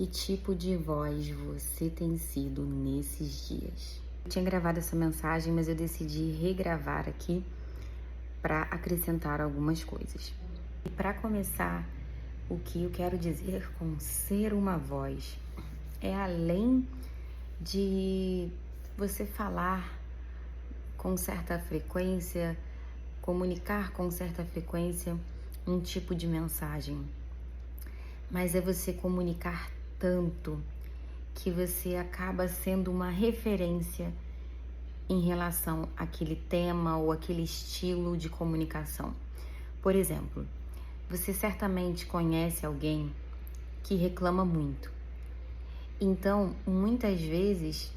Que tipo de voz você tem sido nesses dias? Eu tinha gravado essa mensagem, mas eu decidi regravar aqui para acrescentar algumas coisas. E para começar, o que eu quero dizer com ser uma voz é além de você falar com certa frequência, comunicar com certa frequência um tipo de mensagem, mas é você comunicar tanto que você acaba sendo uma referência em relação àquele tema ou aquele estilo de comunicação. Por exemplo, você certamente conhece alguém que reclama muito. Então, muitas vezes,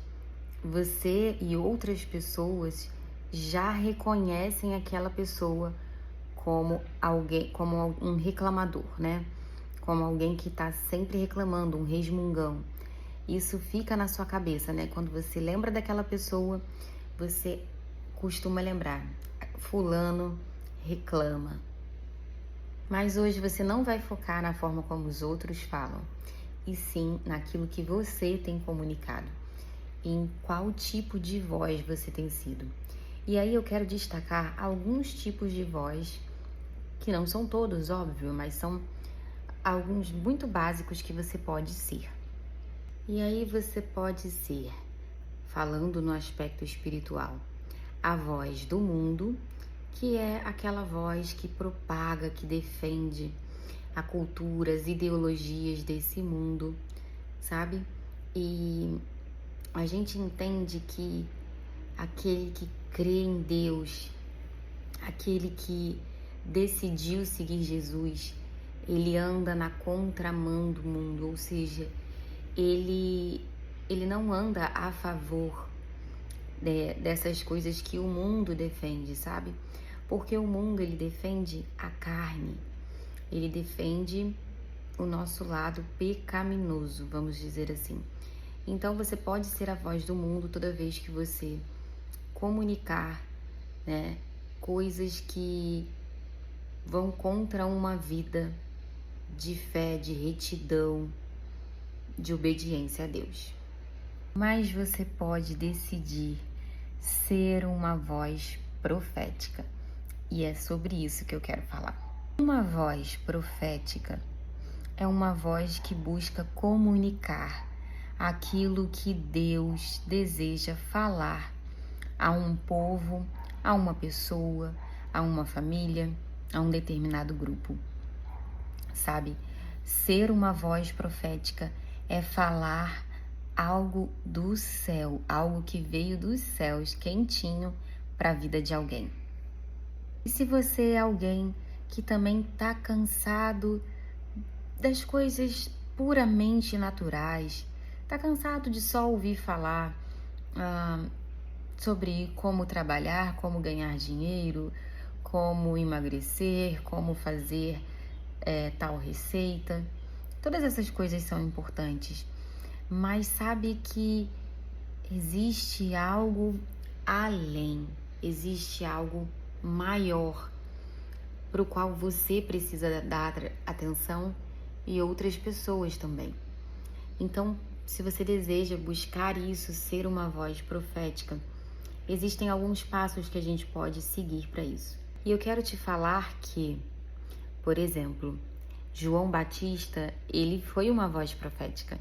você e outras pessoas já reconhecem aquela pessoa como alguém, como um reclamador, né? Como alguém que está sempre reclamando, um resmungão. Isso fica na sua cabeça, né? Quando você lembra daquela pessoa, você costuma lembrar: fulano reclama. Mas hoje você não vai focar na forma como os outros falam, e sim naquilo que você tem comunicado, em qual tipo de voz você tem sido. E aí eu quero destacar alguns tipos de voz, que não são todos, óbvio, mas são alguns muito básicos que você pode ser. E aí você pode ser, falando no aspecto espiritual, a voz do mundo, que é aquela voz que propaga, que defende a cultura, as ideologias desse mundo, sabe? E a gente entende que aquele que crê em Deus, aquele que decidiu seguir Jesus, ele anda na contramão do mundo, ou seja, ele não anda a favor dessas coisas que o mundo defende, sabe? Porque o mundo, ele defende a carne, ele defende o nosso lado pecaminoso, vamos dizer assim. Então você pode ser a voz do mundo toda vez que você comunicar, né, coisas que vão contra uma vida de fé, de retidão, de obediência a Deus. Mas você pode decidir ser uma voz profética. E é sobre isso que eu quero falar. Uma voz profética é uma voz que busca comunicar aquilo que Deus deseja falar a um povo, a uma pessoa, a uma família, a um determinado grupo. Sabe? Ser uma voz profética é falar algo do céu, algo que veio dos céus, quentinho para a vida de alguém. E se você é alguém que também está cansado das coisas puramente naturais, está cansado de só ouvir falar sobre como trabalhar, como ganhar dinheiro, como emagrecer, como fazer tal receita, todas essas coisas são importantes, mas sabe que existe algo além, existe algo maior para o qual você precisa dar atenção e outras pessoas também. Então, se você deseja buscar isso, ser uma voz profética, existem alguns passos que a gente pode seguir para isso. E eu quero te falar que, por exemplo, João Batista, ele foi uma voz profética.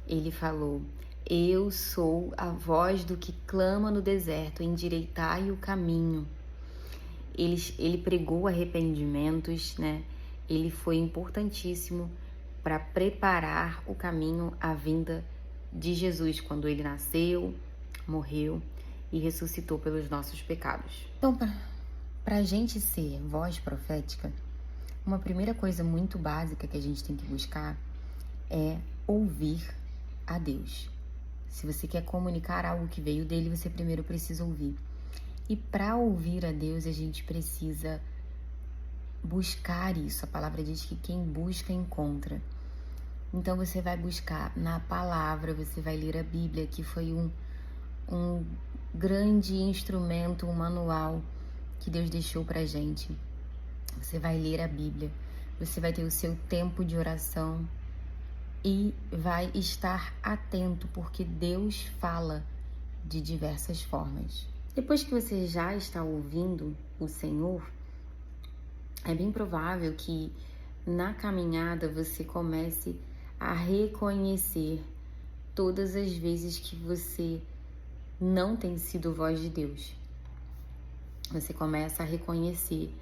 Ele falou: eu sou a voz do que clama no deserto, endireitai o caminho. Ele pregou arrependimentos, né? Ele foi importantíssimo para preparar o caminho à vinda de Jesus, quando ele nasceu, morreu e ressuscitou pelos nossos pecados. Então, para a gente ser voz profética, uma primeira coisa muito básica que a gente tem que buscar é ouvir a Deus. Se você quer comunicar algo que veio dele, você primeiro precisa ouvir. E para ouvir a Deus, a gente precisa buscar isso. A palavra diz que quem busca, encontra. Então você vai buscar na palavra, você vai ler a Bíblia, que foi um grande instrumento, um manual que Deus deixou pra gente. Você vai ler a Bíblia, você vai ter o seu tempo de oração, e vai estar atento, porque Deus fala de diversas formas. Depois que você já está ouvindo o Senhor, é bem provável que na caminhada você comece a reconhecer todas as vezes que você não tem sido voz de Deus. Você começa a reconhecer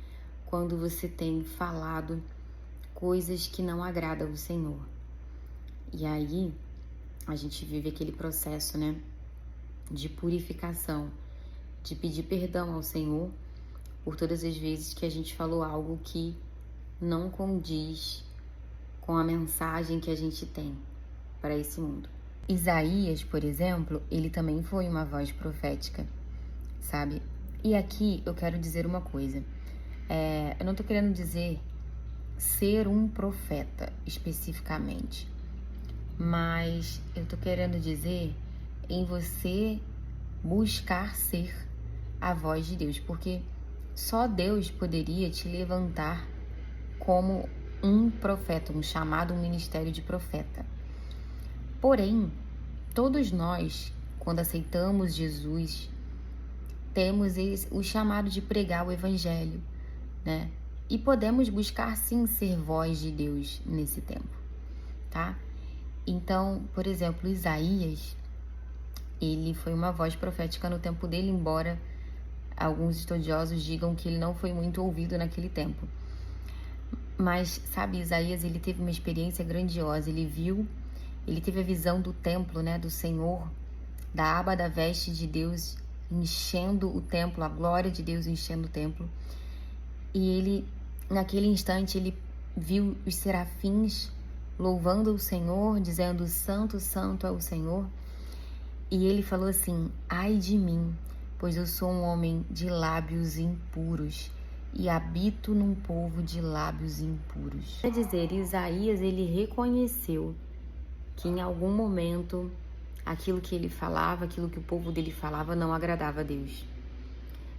quando você tem falado coisas que não agradam ao Senhor. E aí, a gente vive aquele processo, né, de purificação, de pedir perdão ao Senhor por todas as vezes que a gente falou algo que não condiz com a mensagem que a gente tem para esse mundo. Isaías, por exemplo, ele também foi uma voz profética, sabe? E aqui eu quero dizer uma coisa. Eu não tô querendo dizer ser um profeta especificamente, mas eu tô querendo dizer em você buscar ser a voz de Deus, porque só Deus poderia te levantar como um profeta, um chamado, um ministério de profeta. Porém, todos nós, quando aceitamos Jesus, temos o chamado de pregar o Evangelho, né? E podemos buscar sim ser voz de Deus nesse tempo, tá? Então, por exemplo, Isaías, ele foi uma voz profética no tempo dele, embora alguns estudiosos digam que ele não foi muito ouvido naquele tempo. Mas, sabe, Isaías, ele teve uma experiência grandiosa, ele teve a visão do templo, né, do Senhor, da aba da veste de Deus enchendo o templo, a glória de Deus enchendo o templo. E ele, naquele instante, ele viu os serafins louvando o Senhor, dizendo: Santo, Santo é o Senhor. E ele falou assim: ai de mim, pois eu sou um homem de lábios impuros e habito num povo de lábios impuros. Quer dizer, Isaías, ele reconheceu que em algum momento aquilo que ele falava, aquilo que o povo dele falava não agradava a Deus.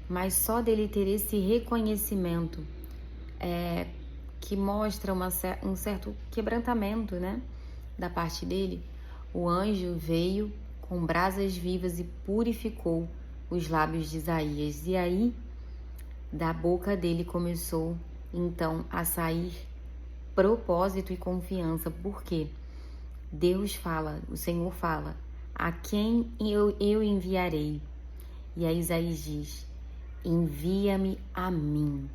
Mas só dele ter esse reconhecimento que mostra um certo quebrantamento, né, da parte dele, o anjo veio com brasas vivas e purificou os lábios de Isaías. E aí, da boca dele começou, então, a sair propósito e confiança. Por quê? Deus fala, o Senhor fala: a quem eu enviarei? E aí Isaías diz: envia-me a mim.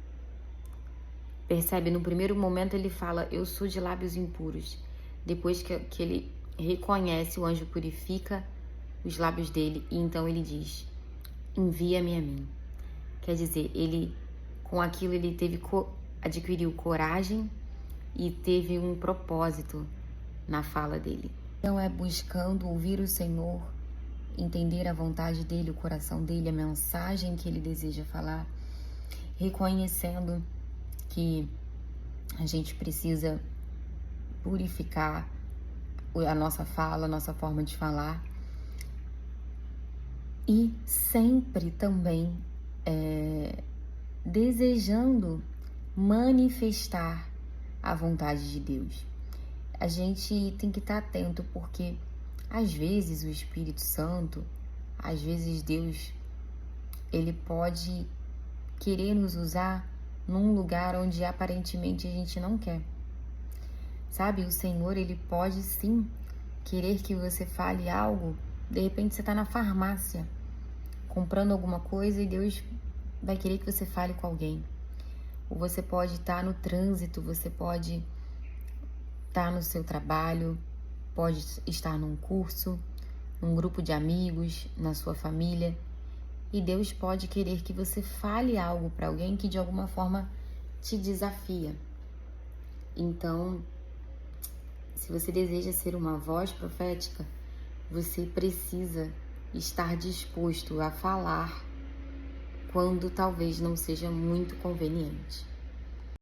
Percebe? No primeiro momento ele fala: eu sou de lábios impuros. Depois que ele reconhece, o anjo purifica os lábios dele e então ele diz: envia-me a mim. Quer dizer, ele, com aquilo, ele adquiriu coragem e teve um propósito na fala dele. Então é buscando ouvir o Senhor, entender a vontade dele, o coração dele, a mensagem que ele deseja falar, reconhecendo que a gente precisa purificar a nossa fala, a nossa forma de falar, e sempre também desejando manifestar a vontade de Deus. A gente tem que estar atento, porque às vezes o Espírito Santo, às vezes Deus, ele pode querer nos usar num lugar onde aparentemente a gente não quer. Sabe, o Senhor, ele pode sim querer que você fale algo. De repente você está na farmácia comprando alguma coisa e Deus vai querer que você fale com alguém. Ou você pode estar no trânsito, você pode estar no seu trabalho, pode estar num curso, num grupo de amigos, na sua família. E Deus pode querer que você fale algo para alguém que de alguma forma te desafia. Então, se você deseja ser uma voz profética, você precisa estar disposto a falar quando talvez não seja muito conveniente.